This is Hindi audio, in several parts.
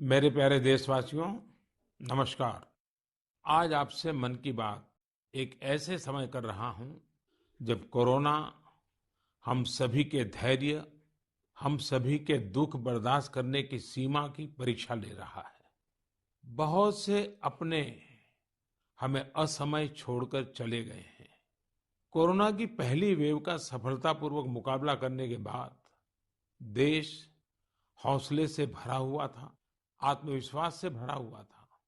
मेरे प्यारे देशवासियों, नमस्कार। आज आपसे मन की बात एक ऐसे समय कर रहा हूं जब कोरोना हम सभी के धैर्य, हम सभी के दुख बर्दाश्त करने की सीमा की परीक्षा ले रहा है। बहुत से अपने हमें असमय छोड़कर चले गए हैं। कोरोना की पहली वेव का सफलतापूर्वक मुकाबला करने के बाद देश हौसले से भरा हुआ था, आत्मविश्वास से भरा हुआ था।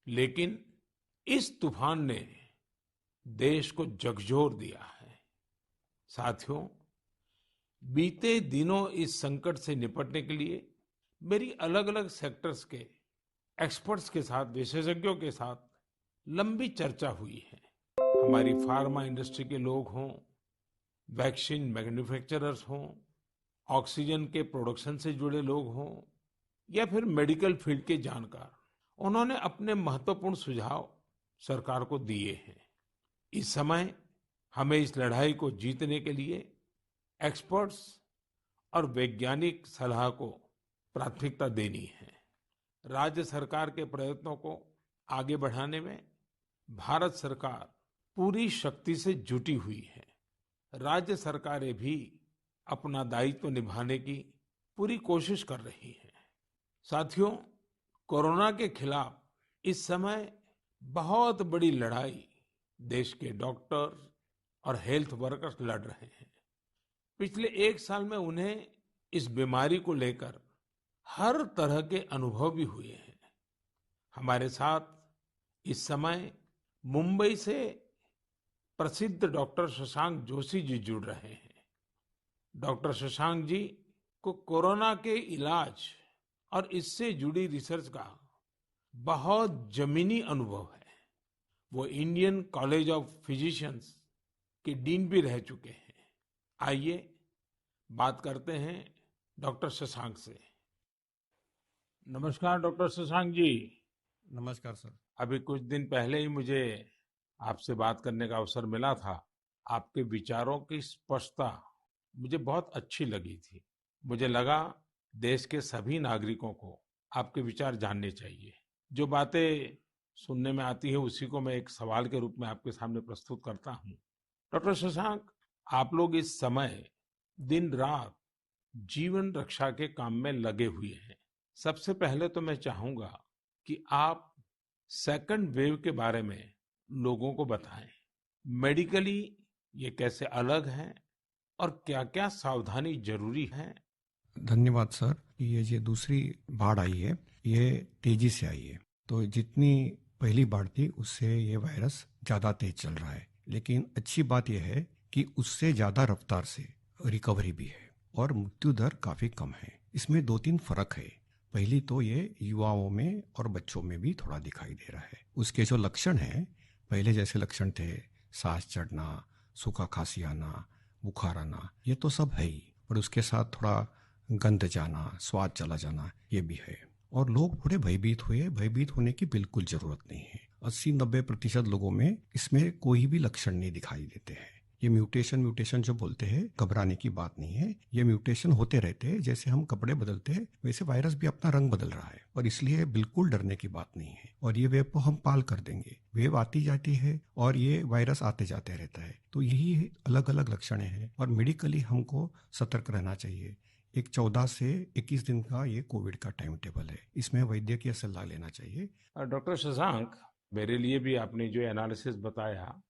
लेकिन इस तूफान ने देश को झकझोर दिया है। साथियों, बीते दिनों इस संकट से निपटने के लिए मेरी अलग-अलग सेक्टर्स के एक्सपर्ट्स के साथ, विशेषज्ञों के साथ लंबी चर्चा हुई है। हमारी फार्मा इंडस्ट्री के लोग हों, वैक्सीन मैन्युफैक्चरर्स हों, ऑक्सीजन के प्रोडक्शन से जुड़े लोग हों या फिर मेडिकल फील्ड के जानकार, उन्होंने अपने महत्वपूर्ण सुझाव सरकार को दिए हैं। इस समय हमें इस लड़ाई को जीतने के लिए एक्सपर्ट्स और वैज्ञानिक सलाह को प्राथमिकता देनी है। राज्य सरकार के प्रयत्नों को आगे बढ़ाने में भारत सरकार पूरी शक्ति से जुटी हुई है। राज्य सरकारें भी अपना दायित्व निभाने की पूरी कोशिश कर रही हैं। साथियों, कोरोना के खिलाफ इस समय बहुत बड़ी लड़ाई देश के डॉक्टर्स और हेल्थ वर्कर्स लड़ रहे हैं। पिछले एक साल में उन्हें इस बीमारी को लेकर हर तरह के अनुभव भी हुए हैं। हमारे साथ इस समय मुंबई से प्रसिद्ध डॉक्टर शशांक जोशी जी जुड़ रहे हैं। डॉक्टर शशांक जी को कोरोना के इलाज और इससे जुड़ी रिसर्च का बहुत जमीनी अनुभव है। वो इंडियन कॉलेज ऑफ फिजिशियंस के डीन भी रह चुके हैं। आइए बात करते हैं डॉक्टर शशांक से। नमस्कार डॉक्टर शशांक जी। नमस्कार सर। अभी कुछ दिन पहले ही मुझे आपसे बात करने का अवसर मिला था। आपके विचारों की स्पष्टता मुझे बहुत अच्छी लगी थी। मुझे लगा देश के सभी नागरिकों को आपके विचार जानने चाहिए। जो बातें सुनने में आती है उसी को मैं एक सवाल के रूप में आपके सामने प्रस्तुत करता हूँ। डॉक्टर शशांक, आप लोग इस समय दिन रात जीवन रक्षा के काम में लगे हुए हैं। सबसे पहले तो मैं चाहूंगा कि आप सेकंड वेव के बारे में लोगों को बताएं। मेडिकली ये कैसे अलग है और क्या-क्या सावधानी जरूरी है? धन्यवाद सर। ये दूसरी बाढ़ आई है, ये तेजी से आई है। तो जितनी पहली बाढ़ थी उससे ये वायरस ज़्यादा तेज चल रहा है। लेकिन अच्छी बात यह है कि उससे ज़्यादा रफ्तार से रिकवरी भी है और मृत्यु दर काफ़ी कम है। इसमें दो तीन फर्क है। पहली तो ये युवाओं में और बच्चों में भी थोड़ा दिखाई दे रहा है। उसके जो लक्षण हैं, पहले जैसे लक्षण थे, सांस चढ़ना, सूखा खांसी आना, बुखार आना, ये तो सब है ही। और उसके साथ थोड़ा गंध जाना, स्वाद चला जाना, ये भी है। और लोग थोड़े भयभीत हुए। भयभीत होने की बिल्कुल जरूरत नहीं है। 80-90% लोगों में इसमें कोई भी लक्षण नहीं दिखाई देते हैं। ये म्यूटेशन जो बोलते हैं, घबराने की बात नहीं है। ये म्यूटेशन होते रहते हैं। जैसे हम कपड़े बदलते हैं वैसे वायरस भी अपना रंग बदल रहा है और इसलिए बिल्कुल डरने की बात नहीं है। और ये वेव को हम पाल कर देंगे। वेव आती जाती है और ये वायरस आते जाते रहता है। तो यही अलग अलग लक्षण हैं और मेडिकली हमको सतर्क रहना चाहिए। एक 14 से 21 दिन का ये कोविड का टाइम टेबल है। इसमें वैद्यकीय सलाह लेना चाहिए। डॉक्टर शशांक, मेरे लिए भी आपने जो एनालिसिस बताया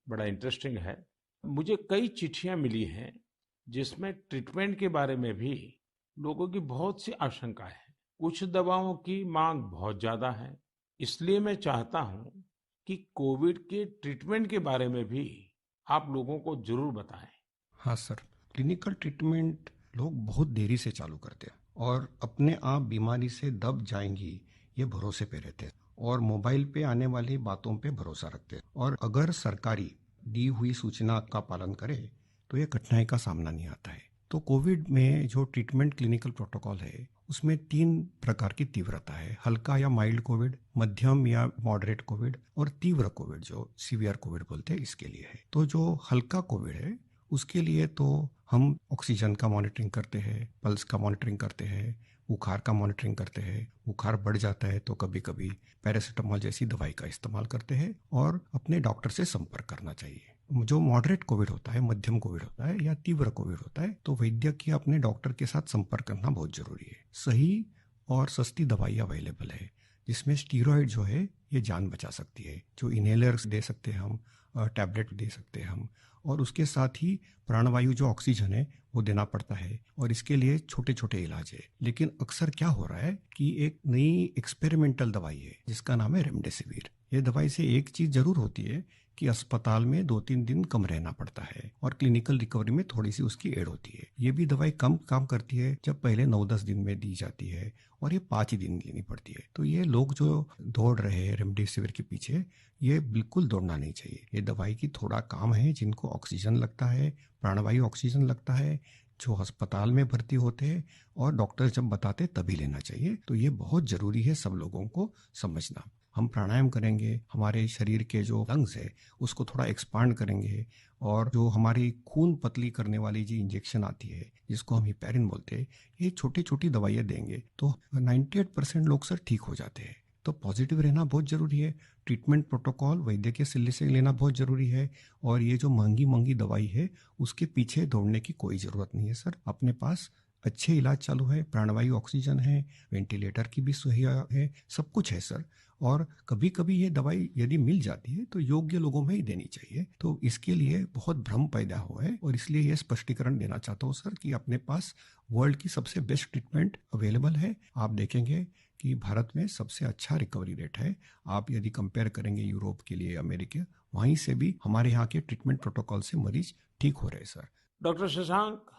बड़ा इंटरेस्टिंग है। मुझे कई चिट्ठियां मिली हैं जिसमें ट्रीटमेंट के बारे में भी लोगों की बहुत सी आशंकाएं हैं। कुछ दवाओं की मांग बहुत ज्यादा है। इसलिए मैं चाहता हूं कि कोविड के ट्रीटमेंट के बारे में भी आप लोगों को जरूर बताएं। हाँ सर, क्लिनिकल ट्रीटमेंट लोग बहुत देरी से चालू करते हैं और अपने आप बीमारी से दब जाएंगी ये भरोसे पे रहते हैं और मोबाइल पे आने वाली बातों पे भरोसा रखते हैं। और अगर सरकारी दी हुई सूचना का पालन करे तो ये कठिनाई का सामना नहीं आता है। तो कोविड में जो ट्रीटमेंट क्लिनिकल प्रोटोकॉल है उसमें 3 प्रकार की तीव्रता है। हल्का या माइल्ड कोविड, मध्यम या मॉडरेट कोविड और तीव्र कोविड जो सीवियर कोविड बोलते हैं, इसके लिए है। तो जो हल्का कोविड है उसके लिए तो हम ऑक्सीजन का मॉनिटरिंग करते हैं, पल्स का मॉनिटरिंग करते हैं, बुखार का मॉनिटरिंग करते हैं। बुखार बढ़ जाता है तो कभी कभी पैरासीटामोल जैसी दवाई का इस्तेमाल करते हैं और अपने डॉक्टर से संपर्क करना चाहिए। जो मॉडरेट कोविड होता है, मध्यम कोविड होता है या तीव्र कोविड होता है, तो वैद्यक या अपने डॉक्टर के साथ संपर्क करना बहुत जरूरी है। सही और सस्ती दवाई अवेलेबल है, जिसमें स्टीरॉयड जो है ये जान बचा सकती है, जो इनहेलर्स दे सकते हैं हम, टैबलेट दे सकते हैं हम, और उसके साथ ही प्राणवायु जो ऑक्सीजन है वो देना पड़ता है, और इसके लिए छोटे छोटे इलाज है। लेकिन अक्सर क्या हो रहा है कि एक नई एक्सपेरिमेंटल दवाई है जिसका नाम है रेमडेसिविर। ये दवाई से एक चीज जरूर होती है कि अस्पताल में 2-3 दिन कम रहना पड़ता है और क्लिनिकल रिकवरी में थोड़ी सी उसकी एड होती है। ये भी दवाई कम काम करती है जब पहले 9-10 दिन में दी जाती है, और ये 5 ही दिन लेनी पड़ती है। तो ये लोग जो दौड़ रहे हैं रेमडेसिविर के पीछे, ये बिल्कुल दौड़ना नहीं चाहिए। ये दवाई की थोड़ा काम है, जिनको ऑक्सीजन लगता है, प्राणवायु ऑक्सीजन लगता है, जो अस्पताल में भर्ती होते हैं और डॉक्टर जब बताते तभी लेना चाहिए। तो ये बहुत जरूरी है सब लोगों को समझना। हम प्राणायाम करेंगे, हमारे शरीर के जो लंग्स है उसको थोड़ा एक्सपांड करेंगे, और जो हमारी खून पतली करने वाली जो इंजेक्शन आती है जिसको हम हिपैरिन बोलते हैं, ये छोटी छोटी दवाइयाँ देंगे तो 98% लोग सर ठीक हो जाते हैं। तो पॉजिटिव रहना बहुत जरूरी है। ट्रीटमेंट प्रोटोकॉल वैद्य के सलाह से लेना बहुत जरूरी है, और ये जो महंगी महंगी दवाई है उसके पीछे दौड़ने की कोई जरूरत नहीं है सर। अपने पास अच्छे इलाज चालू है, प्राणवायु ऑक्सीजन है, वेंटिलेटर की भी सुविधा है, सब कुछ है सर। और कभी कभी ये दवाई यदि मिल जाती है तो योग्य लोगों में ही देनी चाहिए। तो इसके लिए बहुत भ्रम पैदा हुआ है, और इसलिए ये स्पष्टीकरण देना चाहता हूँ सर कि अपने पास वर्ल्ड की सबसे बेस्ट ट्रीटमेंट अवेलेबल है। आप देखेंगे कि भारत में सबसे अच्छा रिकवरी रेट है। आप यदि कंपेयर करेंगे यूरोप के लिए, अमेरिका, वहीं से भी हमारे यहाँ के ट्रीटमेंट प्रोटोकॉल से मरीज ठीक हो रहे हैं सर। डॉक्टर शशांक,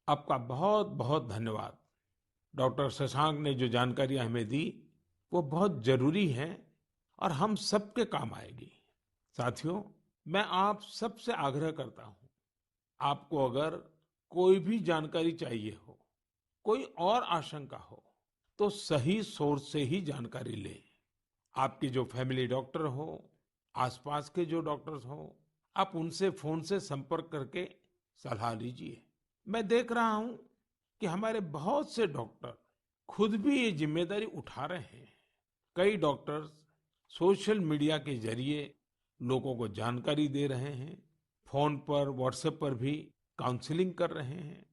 आपका बहुत बहुत धन्यवाद। डॉक्टर शशांक ने जो जानकारियां हमें दी वो बहुत जरूरी है और हम सबके काम आएगी। साथियों, मैं आप सबसे आग्रह करता हूं, आपको अगर कोई भी जानकारी चाहिए हो, कोई और आशंका हो, तो सही सोर्स से ही जानकारी लें। आपकी जो फैमिली डॉक्टर हो, आसपास के जो डॉक्टर्स हो, आप उनसे फोन से संपर्क करके सलाह लीजिए। मैं देख रहा हूं कि हमारे बहुत से डॉक्टर खुद भी ये जिम्मेदारी उठा रहे हैं। कई डॉक्टर्स सोशल मीडिया के जरिए लोगों को जानकारी दे रहे हैं, फोन पर, व्हाट्सएप पर भी काउंसलिंग कर रहे हैं।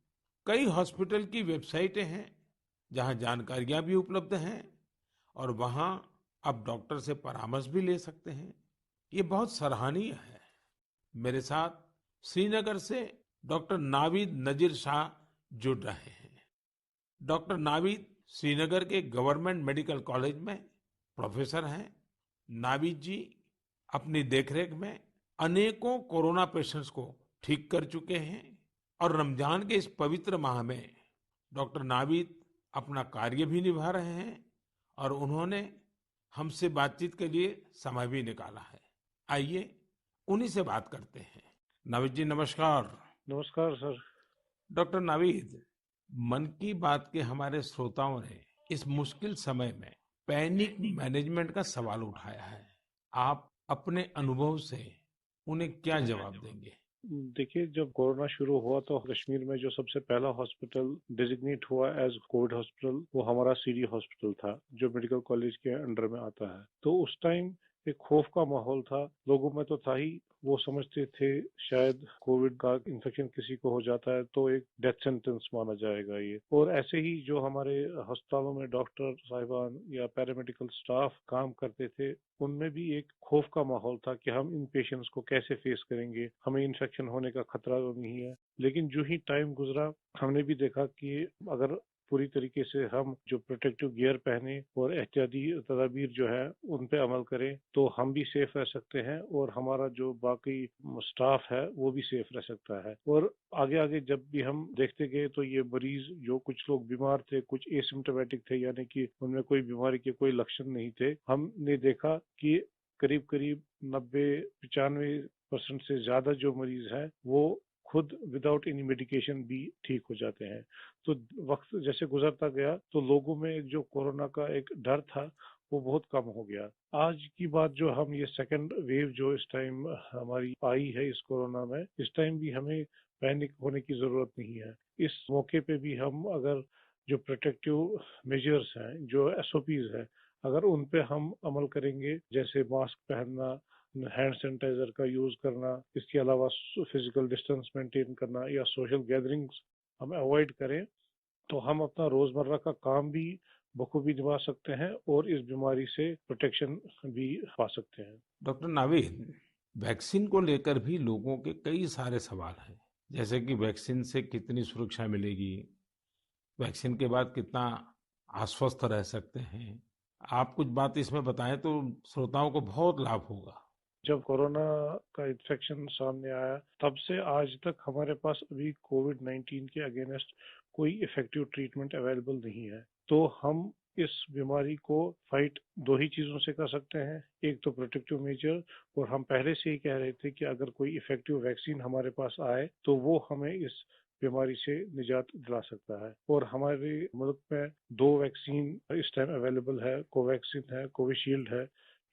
कई हॉस्पिटल की वेबसाइटें हैं जहां जानकारियां भी उपलब्ध हैं, और वहां आप डॉक्टर से परामर्श भी ले सकते हैं। ये बहुत सराहनीय है। मेरे साथ श्रीनगर से डॉक्टर नावीद नजीर शाह जुड़ रहे हैं। डॉक्टर नावीद श्रीनगर के गवर्नमेंट मेडिकल कॉलेज में प्रोफेसर हैं। नावीद जी अपनी देखरेख में अनेकों कोरोना पेशेंट्स को ठीक कर चुके हैं, और रमजान के इस पवित्र माह में डॉक्टर नावीद अपना कार्य भी निभा रहे हैं, और उन्होंने हमसे बातचीत के लिए समय भी निकाला है। आइए उन्हीं से बात करते हैं। नावीद जी, नमस्कार। नमस्कार सर। डॉक्टर नावीद, मन की बात के हमारे श्रोताओं ने इस मुश्किल समय में पैनिक मैनेजमेंट का सवाल उठाया है। आप अपने अनुभव से उन्हें क्या जवाब देंगे? देखिए, जब कोरोना शुरू हुआ तो कश्मीर में जो सबसे पहला हॉस्पिटल डिजिग्नेट हुआ एज कोविड हॉस्पिटल वो हमारा सीडी हॉस्पिटल था, जो मेडिकल कॉलेज के अंडर में आता है। तो उस टाइम एक खौफ का माहौल था, लोगों में तो था ही। वो समझते थे शायद कोविड का इन्फेक्शन किसी को हो जाता है तो एक डेथ सेंटेंस माना जाएगा ये। और ऐसे ही जो हमारे अस्पतालों में डॉक्टर साहिबान या पैरामेडिकल स्टाफ काम करते थे, उनमें भी एक खौफ का माहौल था कि हम इन पेशेंट्स को कैसे फेस करेंगे, हमें इन्फेक्शन होने का खतरा तो नहीं है। लेकिन जो ही टाइम गुजरा, हमने भी देखा कि अगर पूरी तरीके से हम जो प्रोटेक्टिव गियर पहने और एहतियाती तदाबीर जो है उन पे अमल करें तो हम भी सेफ रह सकते हैं, और हमारा जो बाकी स्टाफ है वो भी सेफ रह सकता है। और आगे आगे जब भी हम देखते गए तो ये मरीज, जो कुछ लोग बीमार थे, कुछ एसिम्प्टोमेटिक थे, यानी कि उनमें कोई बीमारी के कोई लक्षण नहीं थे, हमने देखा कि करीब करीब 90-95% से ज्यादा जो मरीज है वो खुद विदाउट एनी मेडिकेशन भी ठीक हो जाते हैं। तो वक्त जैसे गुजरता गया तो लोगों में जो कोरोना का एक डर था वो बहुत कम हो गया। आज की बात जो हम ये सेकंड वेव जो इस टाइम हमारी आई है इस कोरोना में, इस टाइम भी हमें पैनिक होने की जरूरत नहीं है। इस मौके पे भी हम अगर जो प्रोटेक्टिव मेजर्स हैं, जो एसओपीज है, अगर उन पे हम अमल करेंगे, जैसे मास्क पहनना, हैंड सैनिटाइजर का यूज करना, इसके अलावा फिजिकल डिस्टेंस मेंटेन करना या सोशल गैदरिंग्स हम अवॉइड करें, तो हम अपना रोजमर्रा का काम भी बखूबी निभा सकते हैं और इस बीमारी से प्रोटेक्शन भी पा सकते हैं। डॉक्टर नावीद, वैक्सीन को लेकर भी लोगों के कई सारे सवाल हैं, जैसे कि वैक्सीन से कितनी सुरक्षा मिलेगी, वैक्सीन के बाद कितना आश्वस्त रह सकते हैं। आप कुछ बात इसमें बताएं तो श्रोताओं को बहुत लाभ होगा। जब कोरोना का इन्फेक्शन सामने आया, तब से आज तक हमारे पास अभी कोविड-19 के अगेंस्ट कोई इफेक्टिव ट्रीटमेंट अवेलेबल नहीं है। तो हम इस बीमारी को फाइट दो ही चीजों से कर सकते हैं, एक तो प्रोटेक्टिव मेजर, और हम पहले से ही कह रहे थे कि अगर कोई इफेक्टिव वैक्सीन हमारे पास आए तो वो हमें इस बीमारी से निजात दिला सकता है। और हमारे मुल्क में दो वैक्सीन इस टाइम अवेलेबल है, कोवैक्सीन है, कोविशील्ड है,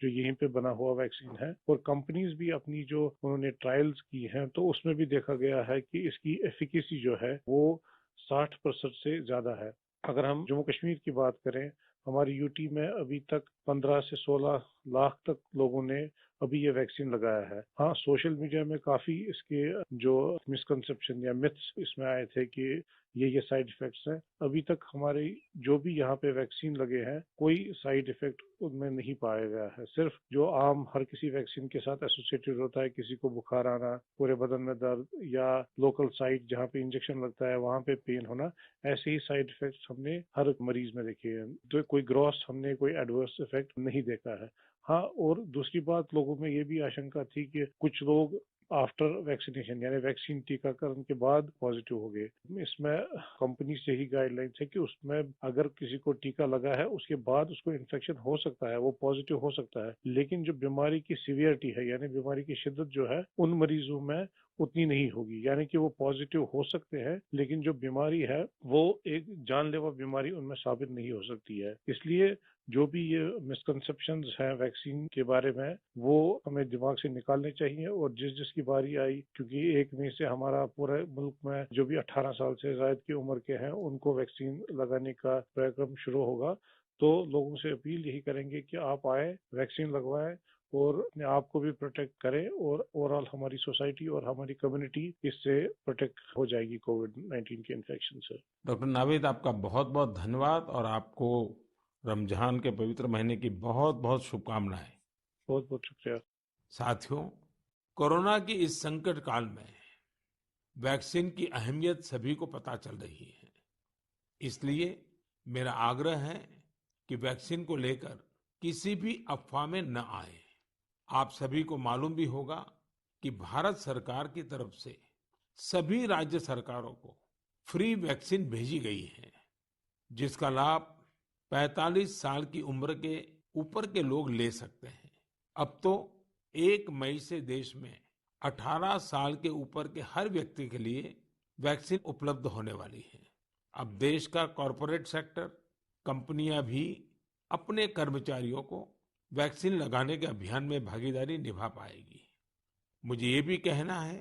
जो यहीं पे बना हुआ वैक्सीन है। और कंपनीज भी अपनी जो उन्होंने ट्रायल्स की हैं, तो उसमें भी देखा गया है कि इसकी एफिकेसी जो है वो 60% से ज्यादा है। अगर हम जम्मू कश्मीर की बात करें, हमारी यूटी में अभी तक 15 से 16 लाख तक लोगों ने अभी ये वैक्सीन लगाया है। हाँ, सोशल मीडिया में काफी इसके जो मिसकंसेप्शन या मिथ्स इसमें आए थे कि ये साइड इफेक्ट्स हैं। अभी तक हमारे जो भी यहाँ पे वैक्सीन लगे हैं, कोई साइड इफेक्ट उनमें नहीं पाया गया है। सिर्फ जो आम हर किसी वैक्सीन के साथ एसोसिएटेड होता है, किसी को बुखार आना, पूरे बदन में दर्द, या लोकल साइट जहाँ पे इंजेक्शन लगता है वहाँ पे पेन होना, ऐसे ही साइड इफेक्ट्स हमने हर मरीज में देखे हैं। तो कोई ग्रॉस हमने कोई एडवर्स इफेक्ट नहीं देखा है। हाँ, और दूसरी बात, लोगों में ये भी आशंका थी कि कुछ लोग आफ्टर वैक्सीनेशन यानी वैक्सीन टीकाकरण के बाद पॉजिटिव हो गए। इसमें कंपनी से ही गाइडलाइंस है कि उसमें अगर किसी को टीका लगा है उसके बाद उसको इन्फेक्शन हो सकता है, वो पॉजिटिव हो सकता है, लेकिन जो बीमारी की सीवियरिटी है यानी बीमारी की शिद्दत जो है उन मरीजों में उतनी नहीं होगी। यानी कि वो पॉजिटिव हो सकते हैं, लेकिन जो बीमारी है वो एक जानलेवा बीमारी उनमें साबित नहीं हो सकती है। इसलिए जो भी ये मिसकंसेप्शंस हैं वैक्सीन के बारे में, वो हमें दिमाग से निकालने चाहिए। और जिसकी बारी आई, क्योंकि 1 मई से हमारा पूरे मुल्क में जो भी 18 साल से ज्यादा की उम्र के हैं उनको वैक्सीन लगाने का कार्यक्रम शुरू होगा, तो लोगों से अपील यही करेंगे कि आप आए, वैक्सीन लगवाएं और अपने आप को भी प्रोटेक्ट करें, और ओवरऑल हमारी सोसाइटी और हमारी कम्युनिटी इससे प्रोटेक्ट हो जाएगी कोविड-19 के इन्फेक्शन से। डॉक्टर नावीद, आपका बहुत बहुत धन्यवाद और आपको रमजान के पवित्र महीने की बहुत बहुत शुभकामनाएं। बहुत बहुत शुक्रिया। साथियों, कोरोना की इस संकट काल में वैक्सीन की अहमियत सभी को पता चल रही है। इसलिए मेरा आग्रह है कि वैक्सीन को लेकर किसी भी अफवाह में न आए। आप सभी को मालूम भी होगा कि भारत सरकार की तरफ से सभी राज्य सरकारों को फ्री वैक्सीन भेजी गई है, जिसका लाभ 45 साल की उम्र के ऊपर के लोग ले सकते हैं। अब तो 1 मई से देश में 18 साल के ऊपर के हर व्यक्ति के लिए वैक्सीन उपलब्ध होने वाली है। अब देश का कॉरपोरेट सेक्टर, कंपनियां भी अपने कर्मचारियों को वैक्सीन लगाने के अभियान में भागीदारी निभा पाएगी। मुझे ये भी कहना है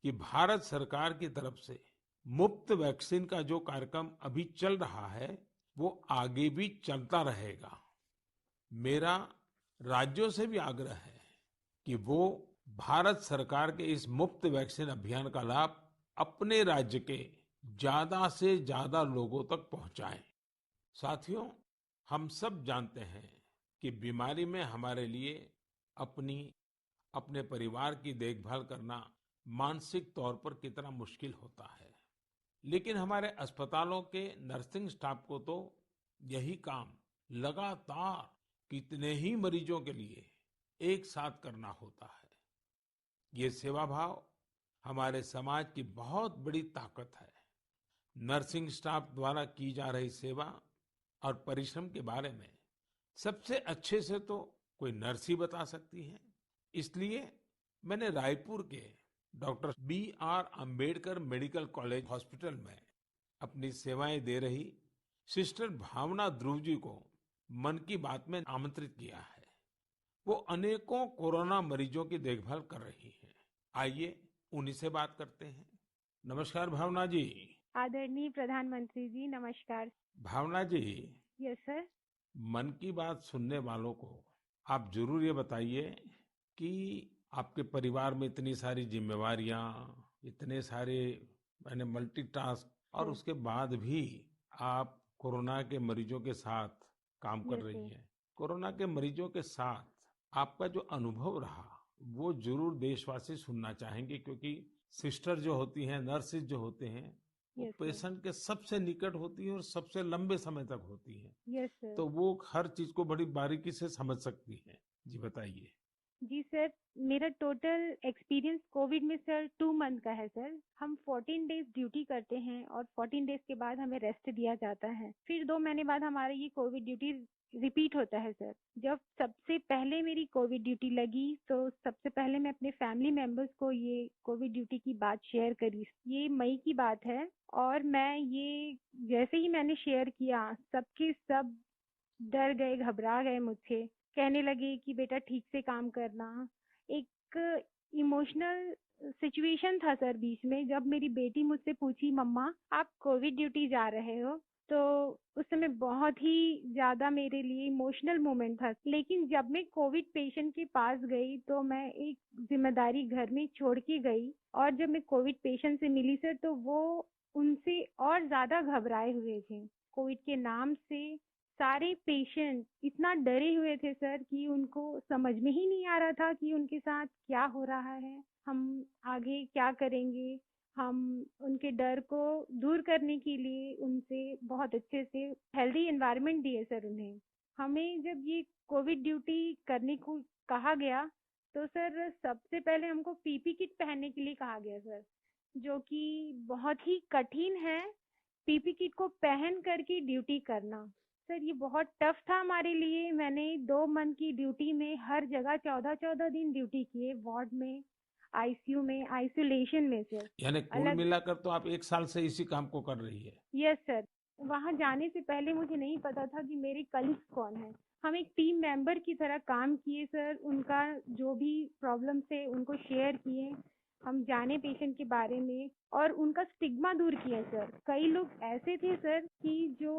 कि भारत सरकार की तरफ से मुफ्त वैक्सीन का जो कार्यक्रम अभी चल रहा है, वो आगे भी चलता रहेगा। मेरा राज्यों से भी आग्रह है कि वो भारत सरकार के इस मुफ्त वैक्सीन अभियान का लाभ अपने राज्य के ज्यादा से ज्यादा लोगों तक पहुंचाएं। साथियों, हम सब जानते हैं कि बीमारी में हमारे लिए अपनी, अपने परिवार की देखभाल करना मानसिक तौर पर कितना मुश्किल होता है। लेकिन हमारे अस्पतालों के नर्सिंग स्टाफ को तो यही काम लगातार कितने ही मरीजों के लिए एक साथ करना होता है। ये सेवा भाव हमारे समाज की बहुत बड़ी ताकत है। नर्सिंग स्टाफ द्वारा की जा रही सेवा और परिश्रम के बारे में सबसे अच्छे से तो कोई नर्स ही बता सकती है। इसलिए मैंने रायपुर के doctor B.R. Ambedkar medical college hospital में अपनी सेवाएं दे रही सिस्टर भावना ध्रुव जी को मन की बात में आमंत्रित किया है। वो अनेकों कोरोना मरीजों की देखभाल कर रही हैं। आइए उन्हीं से बात करते हैं। नमस्कार भावना जी। आदरणीय प्रधानमंत्री जी, नमस्कार। भावना जी, यस सर। मन की बात सुनने वालों को आप जरूर ये बताइए कि आपके परिवार में इतनी सारी जिम्मेवारियां, इतने सारे मैंने मल्टीटास्क, और सर। उसके बाद भी आप कोरोना के मरीजों के साथ काम कर यस रही सर। हैं। कोरोना के मरीजों के साथ आपका जो अनुभव रहा वो जरूर देशवासी सुनना चाहेंगे, क्योंकि सिस्टर जो होती हैं, नर्सिस जो होते हैं, वो यस सर। पेशेंट के सबसे निकट होती हैं और सबसे लंबे समय तक होती हैं। Yes sir. तो वो हर चीज को बड़ी बारीकी से समझ सकती हैं। जी बताइए। जी सर, मेरा टोटल एक्सपीरियंस कोविड में सर 2 मंथ का है सर। हम 14 डेज ड्यूटी करते हैं और 14 डेज के बाद हमें रेस्ट दिया जाता है। फिर 2 महीने बाद हमारा ये कोविड ड्यूटी रिपीट होता है सर। जब सबसे पहले मेरी कोविड ड्यूटी लगी तो सबसे पहले मैं अपने फैमिली मेंबर्स को ये कोविड ड्यूटी की बात शेयर करी। ये मई की बात है और मैं ये जैसे ही मैंने शेयर किया, सबके सब डर गए, घबरा गए मुझसे। कहने लगे कि बेटा ठीक से काम करना। एक इमोशनल सिचुएशन था सर बीच में, जब मेरी बेटी मुझसे पूछी, मम्मा आप कोविड ड्यूटी जा रहे हो? तो उस समय बहुत ही ज्यादा मेरे लिए इमोशनल मोमेंट था। लेकिन जब मैं कोविड पेशेंट के पास गई तो मैं एक जिम्मेदारी घर में छोड़ के गई, और जब मैं कोविड पेशेंट से मिली सर तो वो उनसे और ज्यादा घबराए हुए थे। कोविड के नाम से सारे पेशेंट इतना डरे हुए थे सर कि उनको समझ में ही नहीं आ रहा था कि उनके साथ क्या हो रहा है, हम आगे क्या करेंगे। हम उनके डर को दूर करने के लिए उनसे बहुत अच्छे से हेल्दी एनवायरनमेंट दिए सर उन्हें। हमें जब ये कोविड ड्यूटी करने को कहा गया तो सर सबसे पहले हमको पीपी किट पहनने के लिए कहा गया सर, जो कि बहुत ही कठिन है। पीपी किट को पहन करके ड्यूटी करना सर, ये बहुत टफ था हमारे लिए। मैंने 2 मंथ की ड्यूटी में हर जगह 14-14 दिन ड्यूटी किए, वार्ड में, आईसीयू में, आइसोलेशन में सर। यानी कुल अलग। मिलाकर तो आप 1 साल से इसी काम को कर रही है। Yes sir. वहाँ जाने से पहले मुझे नहीं पता था कि मेरे कलीग्स कौन हैं। हम एक टीम मेंबर की तरह काम किए सर, उनका जो भी प्रॉब्लम थे उनको शेयर किए। हम जाने पेशेंट के बारे में और उनका स्टिग्मा दूर किया सर। कई लोग ऐसे थे सर कि जो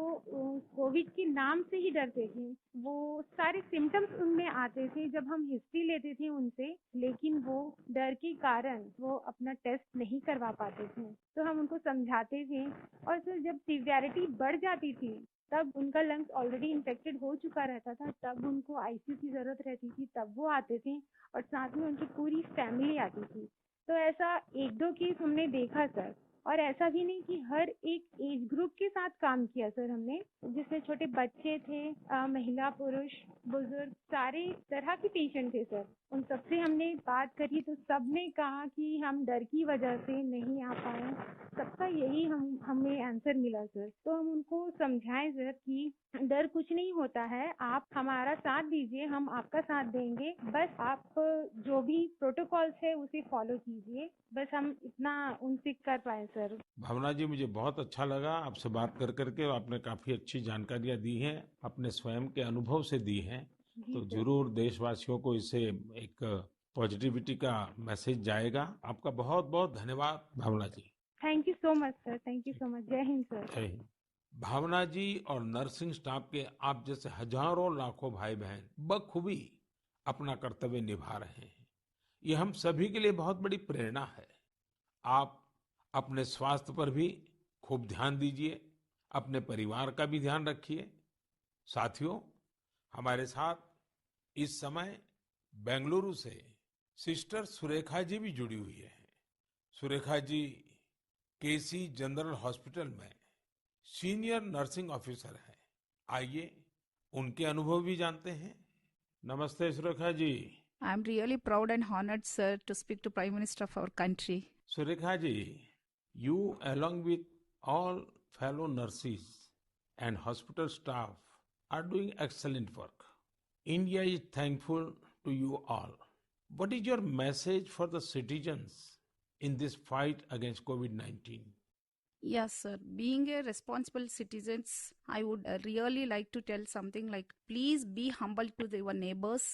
कोविड के नाम से ही डरते थे। वो सारे सिम्टम्स उनमें आते थे जब हम हिस्ट्री लेते थे उनसे, लेकिन वो डर के कारण वो अपना टेस्ट नहीं करवा पाते थे। तो हम उनको समझाते थे, और सर जब सीवियरिटी बढ़ जाती थी तब उनका लंग्स ऑलरेडी इन्फेक्टेड हो चुका रहता था, तब उनको आईसीयू की जरूरत रहती थी, तब वो आते थे और साथ में उनकी पूरी फैमिली आती थी। तो ऐसा 1-2 केस हमने देखा सर। और ऐसा भी नहीं कि हर एक एज ग्रुप के साथ काम किया सर हमने, जिसमें छोटे बच्चे थे, महिला, पुरुष, बुजुर्ग, सारे तरह के पेशेंट थे सर। उन सबसे हमने बात करी तो सबने कहा कि हम डर की वजह से नहीं आ पाए। सबका यही हमें आंसर मिला सर। तो हम उनको समझाएं सर कि डर कुछ नहीं होता है, आप हमारा साथ दीजिए, हम आपका साथ देंगे। बस आप जो भी प्रोटोकॉल्स है उसे फॉलो कीजिए। बस हम इतना उनसे कर पाए सर। भावना जी, मुझे बहुत अच्छा लगा आपसे बात कर करके। आपने काफी अच्छी जानकारियां दी हैं, अपने स्वयं के अनुभव से दी हैं। जी तो सर। जरूर देशवासियों को इससे एक पॉजिटिविटी का मैसेज जाएगा। आपका बहुत बहुत धन्यवाद Bhavana ji. Thank you so much sir, thank you ठीक। So much. जय हिंद सर। जय हिंद। भावना जी और नर्सिंग स्टाफ के आप जैसे हजारों लाखों भाई बहन बखूबी अपना कर्तव्य निभा रहे हैं। ये हम सभी के लिए बहुत बड़ी प्रेरणा है। आप अपने स्वास्थ्य पर भी खूब ध्यान दीजिए, अपने परिवार का भी ध्यान रखिए। साथियों, हमारे साथ इस समय बेंगलुरु से सिस्टर सुरेखा जी भी जुड़ी हुई है। सुरेखा जी केसी जनरल हॉस्पिटल में सीनियर नर्सिंग ऑफिसर है। आइए उनके अनुभव भी जानते हैं। नमस्ते Surekha ji. I'm really proud and honored, sir, to speak to Prime Minister of our country. Surekha ji, you along with all fellow nurses and hospital staff are doing excellent work. India is thankful to you all. What is your message for the citizens in this fight against COVID-19? Yes, sir. Being a responsible citizens, I would really like to tell something like, please be humble to your neighbors.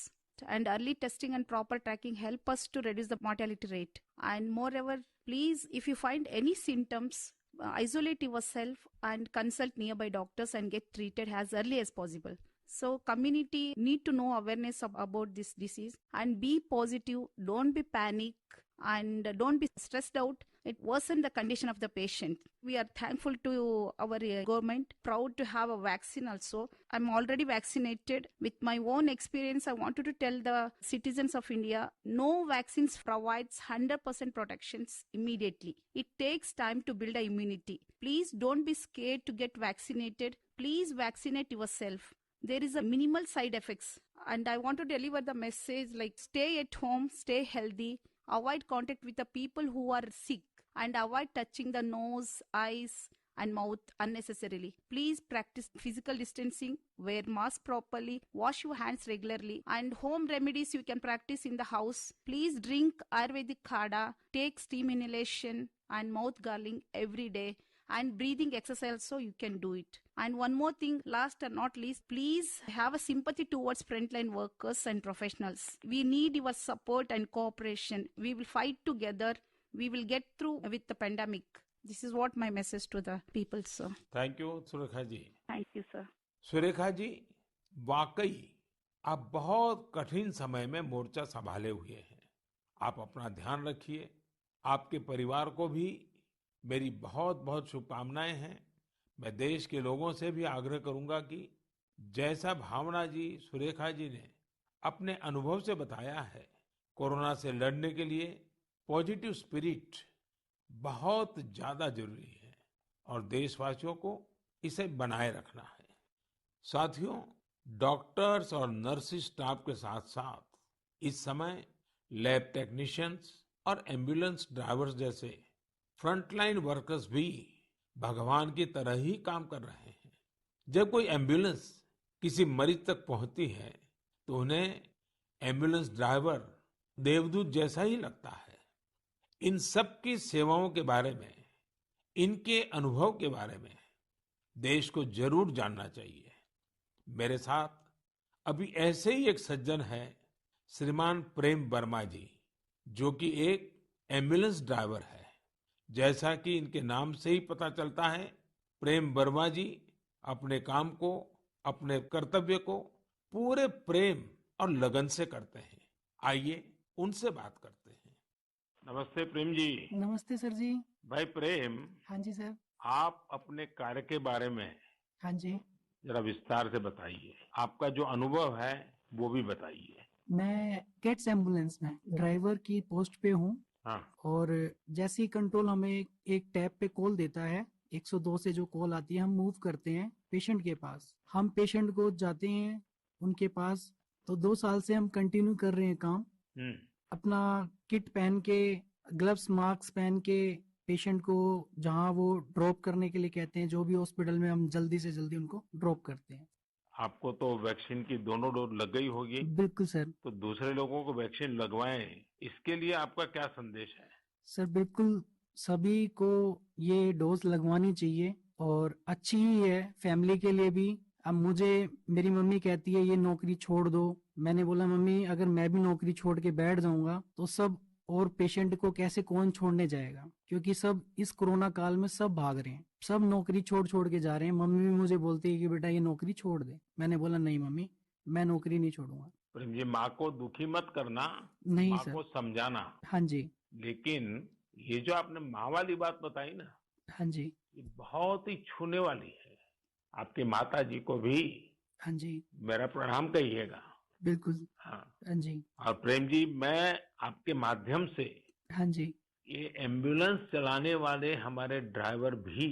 and early testing and proper tracking help us to reduce the mortality rate. And moreover, please, if you find any symptoms, isolate yourself and consult nearby doctors and get treated as early as possible. So community need to know awareness about this disease and be positive, don't be panic and don't be stressed out. It worsen the condition of the patient. We are thankful to our government, proud to have a vaccine also. I'm already vaccinated. With my own experience, I wanted to tell the citizens of India, no vaccines provides 100% protections immediately. It takes time to build a immunity. Please don't be scared to get vaccinated. Please vaccinate yourself. There is a minimal side effects. And I want to deliver the message like stay at home, stay healthy, avoid contact with the people who are sick, and avoid touching the nose, eyes, and mouth unnecessarily. Please practice physical distancing, wear mask properly, wash your hands regularly, and home remedies you can practice in the house. Please drink Ayurvedic Khada, take steam inhalation and mouth gargling every day, and breathing exercise so you can do it. And one more thing, last and not least, please have a sympathy towards frontline workers and professionals. We need your support and cooperation. We will fight together. We will get through with the pandemic. This is what my message to the people, sir. Thank you Surekha ji. Thank you, sir. Surekha ji, वाकई आप बहुत कठिन समय में मोर्चा संभाले हुए हैं। आप अपना ध्यान रखिए। आपके परिवार को भी मेरी बहुत बहुत शुभकामनाएं हैं। मैं देश के लोगों से भी आग्रह करूंगा कि जैसा भावना जी, सुरेखा जी ने अपने अनुभव से बताया है, कोरोना से लड़ने के लिए पॉजिटिव स्पिरिट बहुत ज्यादा जरूरी है और देशवासियों को इसे बनाए रखना है। साथियों, डॉक्टर्स और नर्सिंग स्टाफ के साथ साथ इस समय लैब टेक्नीशियंस और एम्बुलेंस ड्राइवर्स जैसे फ्रंटलाइन वर्कर्स भी भगवान की तरह ही काम कर रहे हैं। जब कोई एम्बुलेंस किसी मरीज तक पहुंचती है तो उन्हें एम्बुलेंस ड्राइवर देवदूत जैसा ही लगता है। इन सब की सेवाओं के बारे में, इनके अनुभव के बारे में देश को जरूर जानना चाहिए। मेरे साथ अभी ऐसे ही एक सज्जन है, श्रीमान प्रेम वर्मा जी, जो कि एक एम्बुलेंस ड्राइवर है। जैसा कि इनके नाम से ही पता चलता है, प्रेम वर्मा जी अपने काम को, अपने कर्तव्य को पूरे प्रेम और लगन से करते हैं। आइए उनसे बात करते हैं। नमस्ते प्रेम जी। नमस्ते सर जी। भाई प्रेम, हाँ जी सर। आप अपने कार्य के बारे में हाँ जी। जरा विस्तार से बताइए। आपका जो अनुभव है वो भी बताइए। मैं कैट्स एम्बुलेंस में ड्राइवर की पोस्ट पे हूँ। हाँ। और जैसे ही कंट्रोल हमें एक टैब पे कॉल देता है, 102 से जो कॉल आती है, हम मूव करते हैं पेशेंट के पास। हम पेशेंट को जाते हैं उनके पास। तो 2 साल से हम कंटिन्यू कर रहे हैं काम। अपना किट पहन के, ग्लव्स, मास्क पहन के पेशेंट को जहाँ वो ड्रॉप करने के लिए कहते हैं, जो भी हॉस्पिटल में, हम जल्दी से जल्दी उनको ड्रॉप करते हैं। आपको तो वैक्सीन की दोनों डोज लग गई होगी। बिल्कुल सर। तो दूसरे लोगों को वैक्सीन लगवाएं, इसके लिए आपका क्या संदेश है? सर बिल्कुल सभी को ये डोज लगवानी चाहिए और अच्छी ही है फैमिली के लिए भी। अब मुझे मेरी मम्मी कहती है ये नौकरी छोड़ दो। मैंने बोला मम्मी अगर मैं भी नौकरी छोड़ के बैठ जाऊंगा तो सब और पेशेंट को कैसे कौन छोड़ने जाएगा, क्योंकि सब इस कोरोना काल में सब भाग रहे हैं, सब नौकरी छोड़ छोड़ के जा रहे हैं। मम्मी भी मुझे बोलती है कि बेटा ये नौकरी छोड़ दे। मैंने बोला नहीं मम्मी, मैं नौकरी नहीं छोड़ूंगा। प्रेम जी, माँ को दुखी मत करना, नहीं माँ सर। को समझाना। हाँ जी। लेकिन ये जो आपने माँ वाली बात बताई ना, हाँ जी। ये बहुत ही छूने वाली है। आपकी माता जी को भी हाँ जी। मेरा प्रणाम कहिएगा। बिल्कुल। हाँ। हाँ जी। और प्रेम जी, मैं आपके माध्यम से हाँ जी। ये एम्बुलेंस चलाने वाले हमारे ड्राइवर भी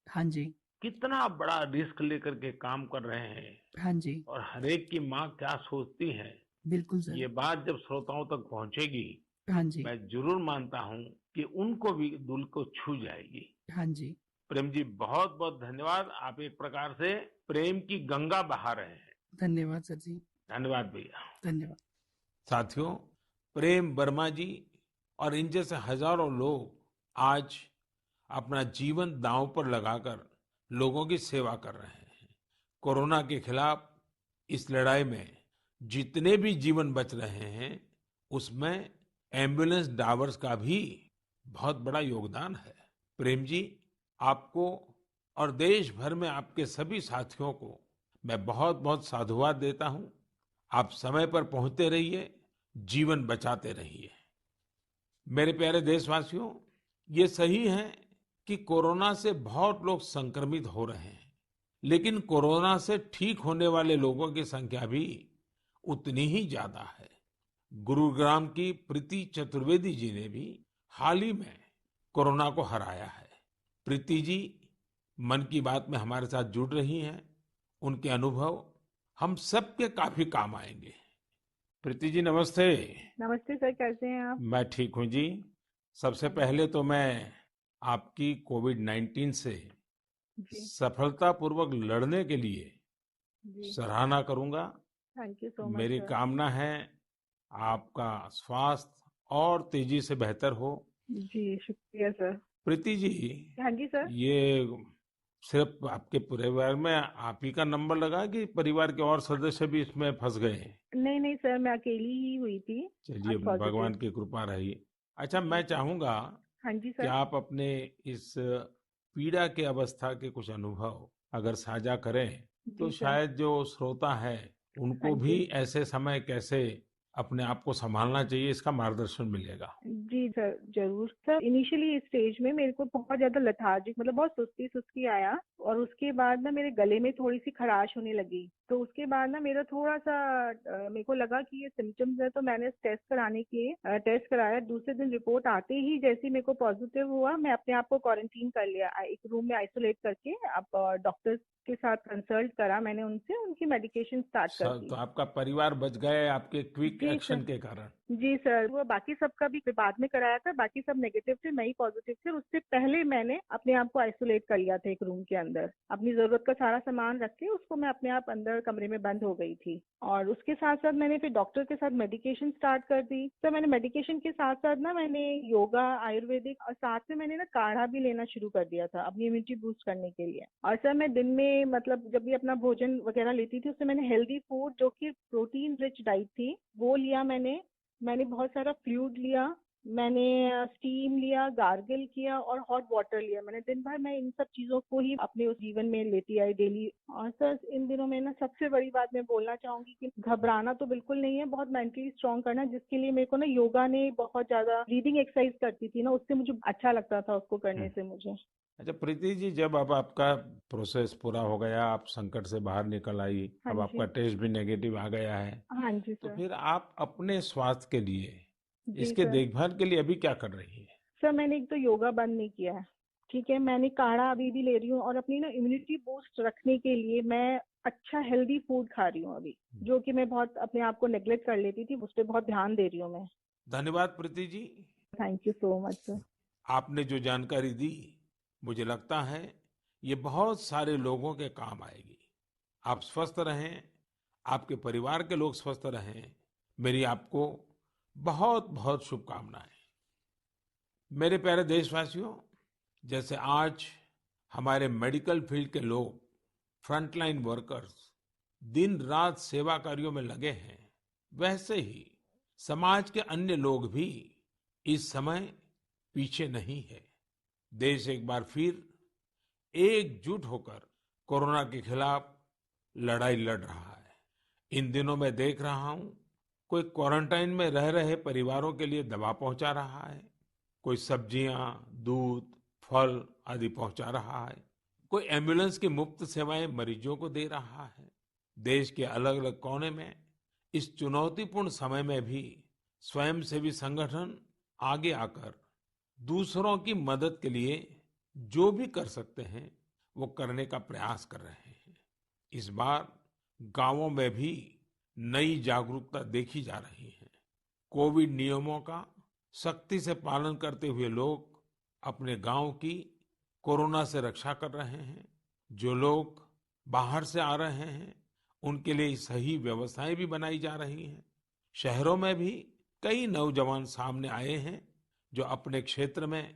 हाँ जी। कितना बड़ा रिस्क लेकर के काम कर रहे हैं हाँ जी। और हर एक की माँ क्या सोचती है, बिल्कुल सर। ये बात जब श्रोताओं तक पहुंचेगी, हाँ जी। मैं जरूर मानता हूँ कि उनको भी दिल को छू जाएगी। हाँ जी। प्रेम जी, बहुत बहुत धन्यवाद। आप एक प्रकार से प्रेम की गंगा बहा रहे हैं। धन्यवाद सर जी। धन्यवाद भैया। धन्यवाद। साथियों, प्रेम वर्मा जी और इन जैसे हजारों लोग आज अपना जीवन दांव पर लगाकर लोगों की सेवा कर रहे हैं। कोरोना के खिलाफ इस लड़ाई में जितने भी जीवन बच रहे हैं उसमें एम्बुलेंस ड्राइवर्स का भी बहुत बड़ा योगदान है। प्रेम जी, आपको और देश भर में आपके सभी साथियों को मैं बहुत बहुत साधुवाद देता हूं। आप समय पर पहुंचते रहिए, जीवन बचाते रहिए। मेरे प्यारे देशवासियों, ये सही है कि कोरोना से बहुत लोग संक्रमित हो रहे हैं, लेकिन कोरोना से ठीक होने वाले लोगों की संख्या भी उतनी ही ज्यादा है। गुरुग्राम की प्रीति चतुर्वेदी जी ने भी हाल ही में कोरोना को हराया है। प्रीति जी मन की बात में हमारे साथ जुड़ रही हैं। उनके अनुभव हम सबके काफी काम आएंगे। प्रीति जी, नमस्ते। नमस्ते सर, कैसे हैं आप? मैं ठीक हूँ जी। सबसे पहले तो मैं आपकी कोविड-19 से जी सफलतापूर्वक लड़ने के लिए जी। सराहना करूंगा। थैंक यू सो मच मेरी सर। कामना है आपका स्वास्थ्य और तेजी से बेहतर हो। जी शुक्रिया सर। प्रीति जी, हाँ जी सर। ये सिर्फ आपके परिवार में आप ही का नंबर लगा कि परिवार के और सदस्य भी इसमें फंस गए हैं? नहीं नहीं सर, मैं अकेली ही हुई थी। चलिए, आज पॉजिटिव। भगवान की कृपा रही। अच्छा, जी मैं सर। चाहूंगा हाँ जी कि सर। आप अपने इस पीड़ा के अवस्था के कुछ अनुभव अगर साझा करें तो जी सर। शायद जो श्रोता है हाँ उनको जी। भी ऐसे समय कैसे अपने आप को संभालना चाहिए इसका मार्गदर्शन मिलेगा। जी सर, जरूर सर। इनिशियली इस स्टेज में मेरे को बहुत ज्यादा लेथार्जिक, मतलब बहुत सुस्ती सुस्ती आया, और उसके बाद ना मेरे गले में थोड़ी सी खराश होने लगी। तो उसके बाद ना मेरा थोड़ा सा मेरे को लगा कि ये सिम्टम्स है, तो मैंने टेस्ट कराने के टेस्ट कराया। दूसरे दिन रिपोर्ट आते ही जैसे ही मेरे को पॉजिटिव हुआ, मैं अपने आप को क्वारंटीन कर लिया, एक रूम में आइसोलेट करके। अब डॉक्टर्स के साथ कंसल्ट करा मैंने उनसे, उनकी मेडिकेशन स्टार्ट कर तो दी। आपका परिवार बच गए आपके क्विक जी एक्शन सर। के कारण। जी सर, वो बाकी सबका भी बाद में कराया था, बाकी सब नेगेटिव थे, मैं ही पॉजिटिव थे। उससे पहले मैंने अपने आप को आइसोलेट कर लिया था एक रूम के अंदर। अपनी जरूरत का सारा सामान रख के उसको मैं अपने आप अंदर कमरे में बंद हो गई थी। और उसके साथ साथ मैंने फिर डॉक्टर के साथ मेडिकेशन स्टार्ट कर दी। तो मैंने मेडिकेशन के साथ साथ ना मैंने योगा, आयुर्वेदिक, और साथ में मैंने ना काढ़ा भी लेना शुरू कर दिया था अपनी इम्यूनिटी बूस्ट करने के लिए। और सर मैं दिन में, मतलब जब भी अपना भोजन वगैरह लेती थी, उससे मैंने हेल्दी फूड, जो कि प्रोटीन रिच डाइट थी, वो लिया। मैंने बहुत सारा फ्लूइड लिया, मैंने स्टीम लिया, गार्गल किया, और हॉट वाटर लिया। मैंने दिन भर मैं इन सब चीजों को ही अपने उस जीवन में लेती आई डेली। और सर इन दिनों में ना सबसे बड़ी बात मैं बोलना चाहूंगी कि घबराना तो बिल्कुल नहीं है, बहुत मेंटली स्ट्रांग करना, जिसके लिए मेरे को ना योगा ने बहुत ज्यादा, ब्रीदिंग एक्सरसाइज करती थी ना, उससे मुझे अच्छा लगता था, उसको करने से मुझे। अच्छा प्रीति जी, जब अब आपका प्रोसेस पूरा हो गया, आप संकट से बाहर निकल आई, हाँ अब आपका जी। टेस्ट भी नेगेटिव आ गया है, हाँ जी तो सर। फिर आप अपने स्वास्थ्य के लिए, जी इसके सर। देखभाल के लिए अभी क्या कर रही है? सर मैंने एक तो योगा बंद नहीं किया है, ठीक है। मैंने काढ़ा अभी भी ले रही हूँ, और अपनी ना इम्यूनिटी बूस्ट रखने के लिए मैं अच्छा हेल्दी फूड खा रही हूँ अभी, जो कि मैं बहुत अपने आप को नेग्लेक्ट कर लेती थी, उस पर बहुत ध्यान दे रही हूँ मैं। धन्यवाद Preeti ji. Thank you so much sir. आपने जो जानकारी दी, मुझे लगता है ये बहुत सारे लोगों के काम आएगी। आप स्वस्थ रहें, आपके परिवार के लोग स्वस्थ रहें, मेरी आपको बहुत बहुत शुभकामनाएं। मेरे प्यारे देशवासियों, जैसे आज हमारे मेडिकल फील्ड के लोग, फ्रंटलाइन वर्कर्स, दिन रात सेवा कार्यों में लगे हैं, वैसे ही समाज के अन्य लोग भी इस समय पीछे नहीं है। देश एक बार फिर एकजुट होकर कोरोना के खिलाफ लड़ाई लड़ रहा है। इन दिनों मैं देख रहा हूं, कोई क्वारंटाइन में रह रहे परिवारों के लिए दवा पहुंचा रहा है, कोई सब्जियां, दूध, फल आदि पहुंचा रहा है, कोई एम्बुलेंस की मुफ्त सेवाएं मरीजों को दे रहा है। देश के अलग अलग कोने में इस चुनौतीपूर्ण समय में भी स्वयंसेवी संगठन आगे आकर दूसरों की मदद के लिए जो भी कर सकते हैं वो करने का प्रयास कर रहे हैं। इस बार गांवों में भी नई जागरूकता देखी जा रही है। कोविड नियमों का सख्ती से पालन करते हुए लोग अपने गांव की कोरोना से रक्षा कर रहे हैं। जो लोग बाहर से आ रहे हैं उनके लिए सही व्यवस्थाएं भी बनाई जा रही हैं। शहरों में भी कई नौजवान सामने आए हैं जो अपने क्षेत्र में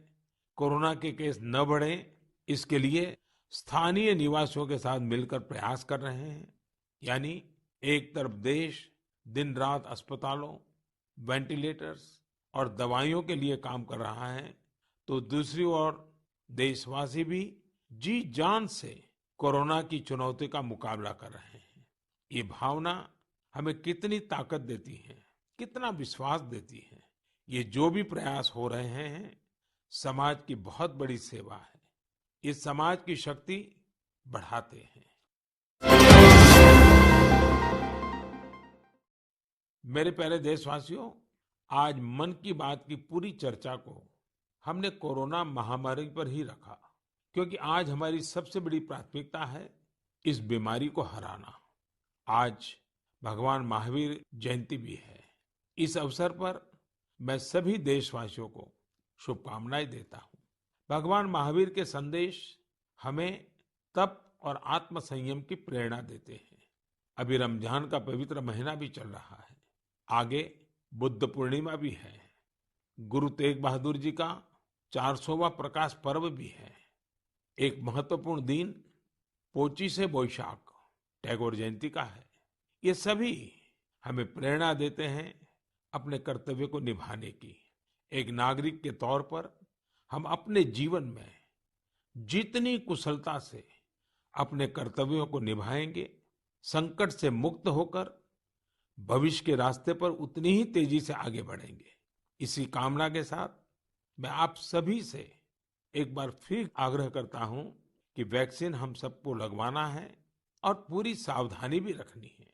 कोरोना के केस न बढ़े, इसके लिए स्थानीय निवासियों के साथ मिलकर प्रयास कर रहे हैं। यानी एक तरफ देश दिन रात अस्पतालों, वेंटिलेटर्स और दवाइयों के लिए काम कर रहा है, तो दूसरी ओर देशवासी भी जी जान से कोरोना की चुनौती का मुकाबला कर रहे हैं। ये भावना हमें कितनी ताकत देती है, कितना विश्वास देती है। ये जो भी प्रयास हो रहे हैं, समाज की बहुत बड़ी सेवा है। ये समाज की शक्ति बढ़ाते हैं। मेरे प्यारे देशवासियों, आज मन की बात की पूरी चर्चा को हमने कोरोना महामारी पर ही रखा, क्योंकि आज हमारी सबसे बड़ी प्राथमिकता है इस बीमारी को हराना। आज भगवान महावीर जयंती भी है। इस अवसर पर मैं सभी देशवासियों को शुभकामनाएं देता हूं। भगवान महावीर के संदेश हमें तप और आत्म संयम की प्रेरणा देते हैं। अभी रमजान का पवित्र महीना भी चल रहा है, आगे बुद्ध पूर्णिमा भी है, गुरु तेग बहादुर जी का 400वां प्रकाश पर्व भी है। एक महत्वपूर्ण दिन पोचिशे बोईशाख टैगोर जयंती का है। ये सभी हमें प्रेरणा देते हैं अपने कर्तव्य को निभाने की। एक नागरिक के तौर पर हम अपने जीवन में जितनी कुशलता से अपने कर्तव्यों को निभाएंगे, संकट से मुक्त होकर भविष्य के रास्ते पर उतनी ही तेजी से आगे बढ़ेंगे। इसी कामना के साथ मैं आप सभी से एक बार फिर आग्रह करता हूं कि वैक्सीन हम सबको लगवाना है और पूरी सावधानी भी रखनी है।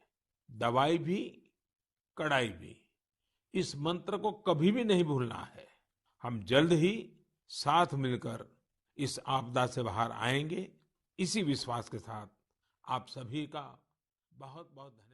दवाई भी, कड़ाई भी, इस मंत्र को कभी भी नहीं भूलना है। हम जल्द ही साथ मिलकर इस आपदा से बाहर आएंगे। इसी विश्वास के साथ आप सभी का बहुत बहुत धन्यवाद।